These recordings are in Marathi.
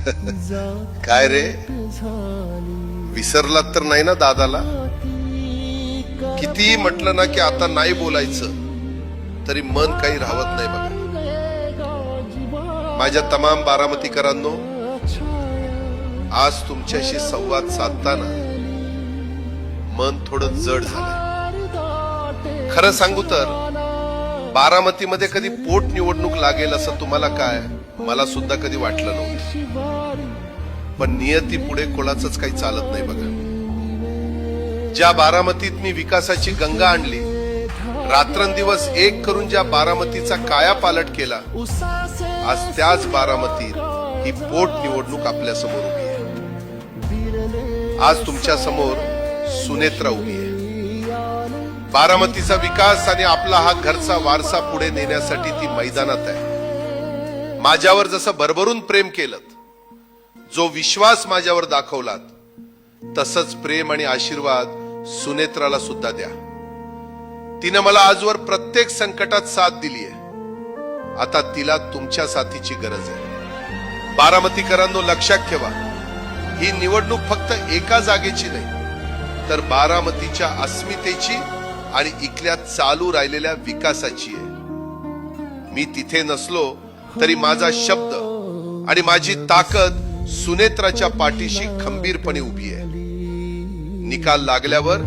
काय रे, विसरलात तर नाही ना दादाला? किती म्हटलं ना की आता नाही बोलायचं, तरी मन काही राहत नाही बघा. माझ्या तमाम बारामतीकरांनो, आज तुमच्याशी संवाद साधताना मन थोडं जड झालंय. खरं सांगू तर बारामतीमध्ये कधी पोट निवडणूक लागेल असं तुम्हाला काय, मला सुद्धा कधी वाटलं नव्हतं. पण नियती पुढे कोणाचंच काही चालत नाही बघा. ज्या बारामतीत मी विकासाची गंगा आणली, रात्रंदिवस एक करून ज्या बारामतीचा कायापालट केला, आज त्याच बारामतीत ही पोट निवडणूक आपल्या समोर उभी आहे. आज तुमच्या समोर सुनेत्रा उभी आहे. बारामतीचा विकास आणि आपला हा घरचा वारसा पुढे नेण्यासाठी ती मैदानात आहे. माझ्यावर जसं भरभरून प्रेम केलं, जो विश्वास माझ्यावर दाखवलात, तसंच प्रेम आणि आशीर्वाद सुनेत्राला सुद्धा द्या. तिनं मला आजवर प्रत्येक संकटात साथ दिली आहे. आता तिला तुमच्या साथीची गरज आहे. बारामतीकरांनो, लक्षात ठेवा, ही निवडणूक फक्त एका जागेची नाही, तर बारामतीच्या अस्मितेची आणि इथल्या चालू राहिलेल्या विकासाची आहे. मी तिथे नसलो तरी माझा शब्द आणि माझी ताकद सुनेत्राच्या पाठीशी खंबीरपणे उभी आहे. निकाल लागल्यावर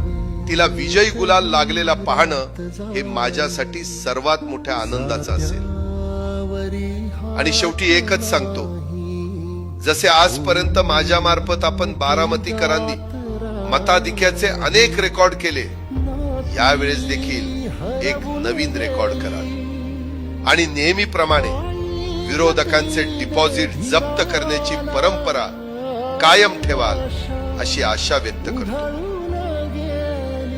तिला विजयी गुलाल लागलेला पाहणं हे माझ्यासाठी सर्वात मोठ्या आनंदाचं असेल. आणि शेवटी एकच सांगतो, जसे आजपर्यंत माझ्या मार्फत आपण बारामतीकरांनी मताधिक्याचे अनेक रेकॉर्ड केले, यावेळेस देखील एक नवीन रेकॉर्ड कराल आणि नेहमीप्रमाणे विरोधकांचे डिपॉझिट जप्त करण्याची परंपरा कायम ठेवाल अशी आशा व्यक्त करतो.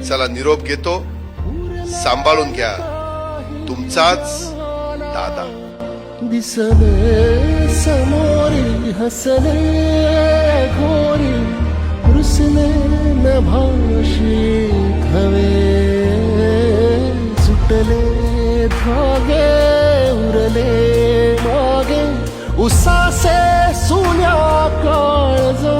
चला, निरोप घेतो. सांभाळून घ्या. तुमचाच दादा. दिसले समोरी हसले घोरी, रुसले न भाषी हवे, सुटले धागे उरले मागे, उसासे सुन्या काळजा